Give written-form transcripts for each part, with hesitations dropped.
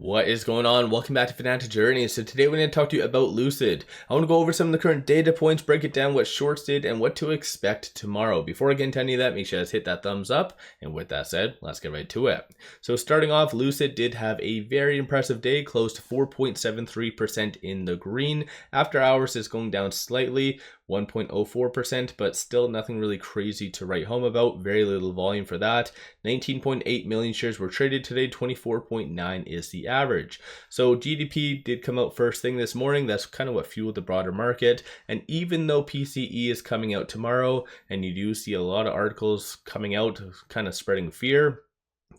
What is going on? Welcome back to Financial Journey. So today we're going to talk to you about Lucid. I want to go over some of the current data points, break it down what shorts did, and what to expect tomorrow. Before I get into any of that, make sure you guys hit that thumbs up. And with that said, let's get right to it. So starting off, Lucid did have a very impressive day, closed 4.73% in the green. After hours is going down slightly, 1.04%, but still nothing really crazy to write home about. Very little volume for that. 19.8 million shares were traded today. 24.9 is the average. So GDP did come out first thing this morning. That's kind of what fueled the broader market. And even though PCE is coming out tomorrow, and you do see a lot of articles coming out kind of spreading fear,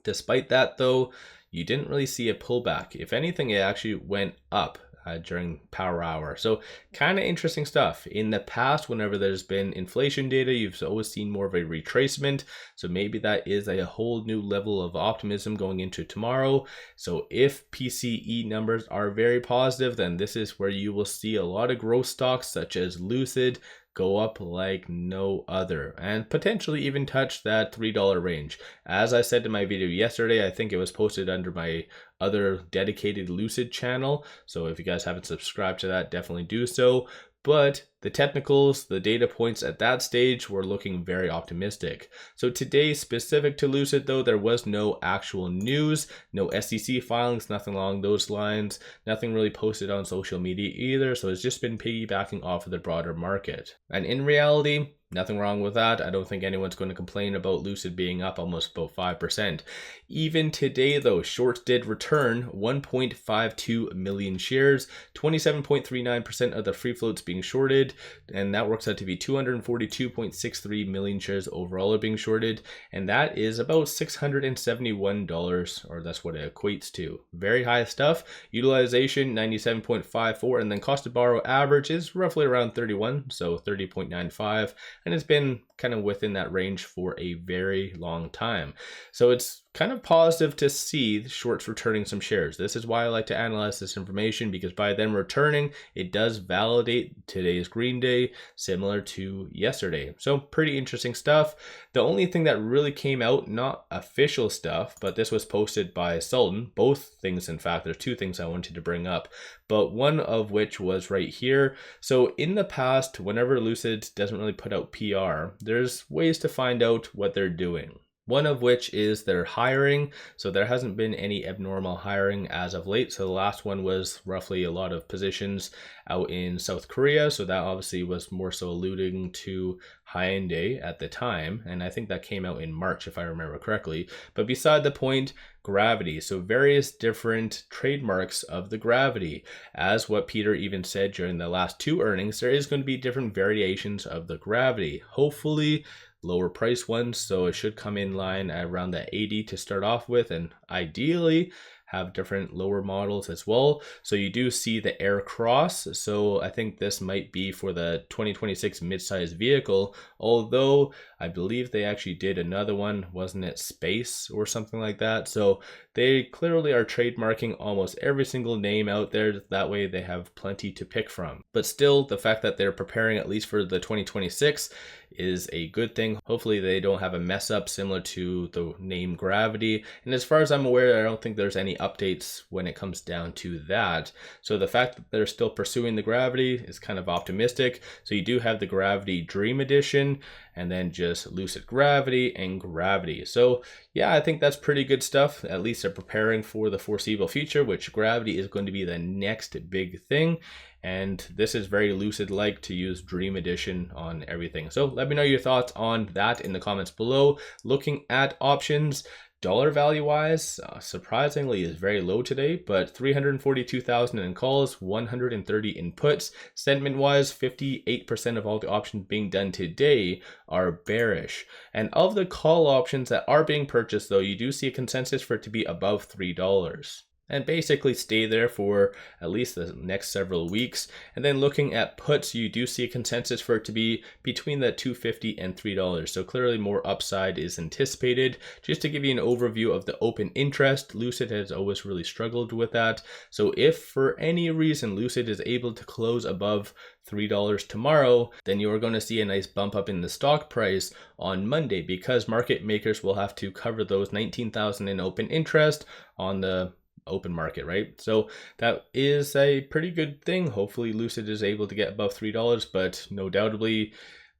despite that though, you didn't really see a pullback. If anything, it actually went up during power hour. So kind of interesting stuff. In the past, whenever there's been inflation data, you've always seen more of a retracement. So maybe that is a whole new level of optimism going into tomorrow. So if PCE numbers are very positive, then this is where you will see a lot of growth stocks such as Lucid go up like no other and potentially even touch that $3 range. As I said in my video yesterday, I think it was posted under my other dedicated Lucid channel. So if you guys haven't subscribed to that, definitely do so. But the technicals, the data points at that stage were looking very optimistic. So today, specific to Lucid though, there was no actual news, no SEC filings, nothing along those lines, nothing really posted on social media either. So it's just been piggybacking off of the broader market. And in reality, nothing wrong with that. I don't think anyone's going to complain about Lucid being up almost about 5%. Even today though, shorts did return 1.52 million shares, 27.39% of the free floats being shorted, and that works out to be 242.63 million shares overall are being shorted, and that is about $671, or that's what it equates to. Very high stuff. Utilization 97.54, and then cost to borrow average is roughly around 31, so 30.95. And it's been kind of within that range for a very long time. So it's kind of positive to see the shorts returning some shares. This is why I like to analyze this information, because by them returning, it does validate today's green day, similar to yesterday. So pretty interesting stuff. The only thing that really came out, not official stuff, but this was posted by 𝗖𝗓𝗡𝗘𝗖𝗧, both things in fact, there's two things I wanted to bring up, but one of which was right here. So in the past, whenever Lucid doesn't really put out PR, there's ways to find out what they're doing. One of which is their hiring. So there hasn't been any abnormal hiring as of late. So the last one was roughly a lot of positions out in South Korea. So that obviously was more so alluding to Hyundai at the time. And I think that came out in March, if I remember correctly. But beside the point, Gravity. So various different trademarks of the Gravity. As what Peter even said during the last two earnings, there is going to be different variations of the Gravity. Hopefully lower price ones, so it should come in line at around that 80 to start off with, and ideally have different lower models as well. So you do see the Air Cross, so I think this might be for the 2026 mid-size vehicle, although I believe they actually did another one, wasn't it Space or something like that? So they clearly are trademarking almost every single name out there, that way they have plenty to pick from. But still, the fact that they're preparing at least for the 2026 is a good thing. Hopefully they don't have a mess up similar to the name Gravity. And as far as I'm aware, I don't think there's any updates when it comes down to that. So the fact that they're still pursuing the Gravity is kind of optimistic. So you do have the Gravity Dream Edition, and then just Lucid Gravity and Gravity. So yeah, I think that's pretty good stuff. At least they're preparing for the foreseeable future, which Gravity is going to be the next big thing. And this is very Lucid-like to use Dream Edition on everything. So let me know your thoughts on that in the comments below. Looking at options, dollar value wise, surprisingly is very low today, but 342,000 in calls, 130 in puts. Sentiment wise, 58% of all the options being done today are bearish. And of the call options that are being purchased though, you do see a consensus for it to be above $3. And basically stay there for at least the next several weeks. And then looking at puts, you do see a consensus for it to be between the $2.50 and $3. So clearly more upside is anticipated. Just to give you an overview of the open interest, Lucid has always really struggled with that. So if for any reason Lucid is able to close above $3 tomorrow, then you are going to see a nice bump up in the stock price on Monday, because market makers will have to cover those 19,000 in open interest on the open market, right? So that is a pretty good thing. Hopefully Lucid is able to get above $3, but no doubtably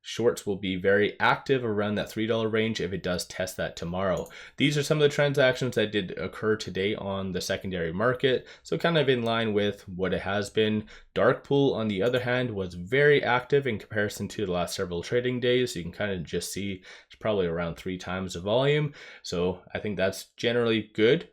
shorts will be very active around that $3 range if it does test that tomorrow. These are some of the transactions that did occur today on the secondary market, so kind of in line with what it has been. Dark pool, on the other hand, was very active in comparison to the last several trading days. You can kind of just see it's probably around 3 times the volume, so I think that's generally good.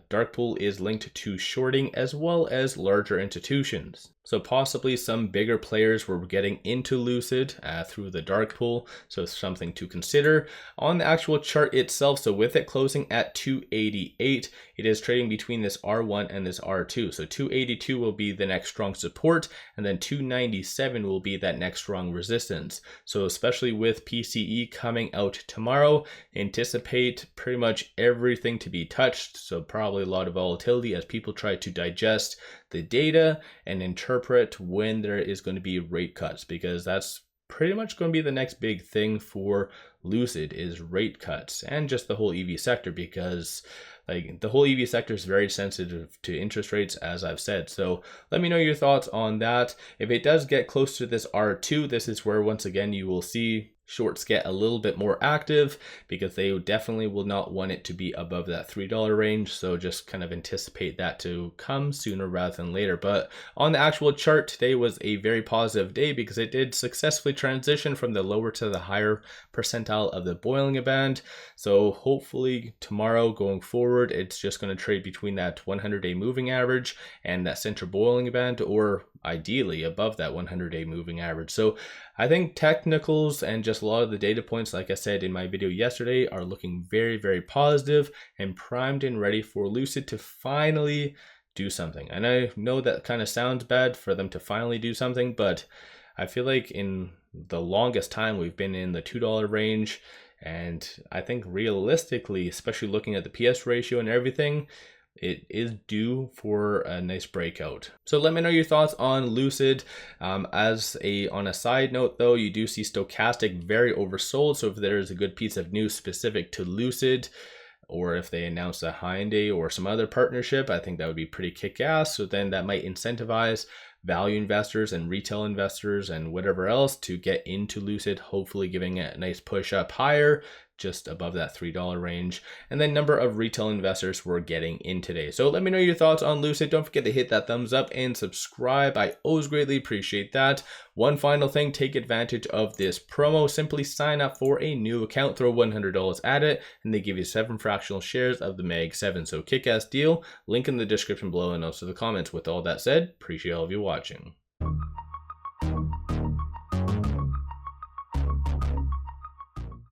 Dark pool is linked to shorting as well as larger institutions. So possibly some bigger players were getting into Lucid through the dark pool, so it's something to consider. On the actual chart itself, so with it closing at 288, it is trading between this R1 and this R2. So 282 will be the next strong support, and then 297 will be that next strong resistance. So especially with PCE coming out tomorrow, anticipate pretty much everything to be touched. So probably a lot of volatility as people try to digest the data and interpret when there is going to be rate cuts, because that's pretty much going to be the next big thing for Lucid, is rate cuts and just the whole EV sector, because like the whole EV sector is very sensitive to interest rates, as I've said. So let me know your thoughts on that. If it does get close to this R2, this is where once again you will see shorts get a little bit more active, because they definitely will not want it to be above that $3 range. So just kind of anticipate that to come sooner rather than later. But on the actual chart, today was a very positive day because it did successfully transition from the lower to the higher percentile of the Bollinger Band. So hopefully tomorrow going forward, it's just going to trade between that 100-day moving average and that center Bollinger Band, or ideally above that 100-day moving average. So I think technicals and just a lot of the data points, like I said in my video yesterday, are looking very, very positive and primed and ready for Lucid to finally do something. And I know that kind of sounds bad for them to finally do something, but I feel like in the longest time we've been in the $2 range, and I think realistically, especially looking at the PS ratio and everything, it is due for a nice breakout. So let me know your thoughts on Lucid. On a side note though, you do see stochastic very oversold. So if there is a good piece of news specific to Lucid, or if they announce a Hyundai or some other partnership, I think that would be pretty kick-ass. So then that might incentivize value investors and retail investors and whatever else to get into Lucid, hopefully giving it a nice push up higher, just above that $3 range. And then number of retail investors were getting in today. So let me know your thoughts on Lucid. Don't forget to hit that thumbs up and subscribe. I always greatly appreciate that. One final thing, take advantage of this promo. Simply sign up for a new account, throw $100 at it, and they give you 7 fractional shares of the 𝗪𝗧𝗛. So kick-ass deal. Link in the description below and also the comments. With all that said, appreciate all of you watching.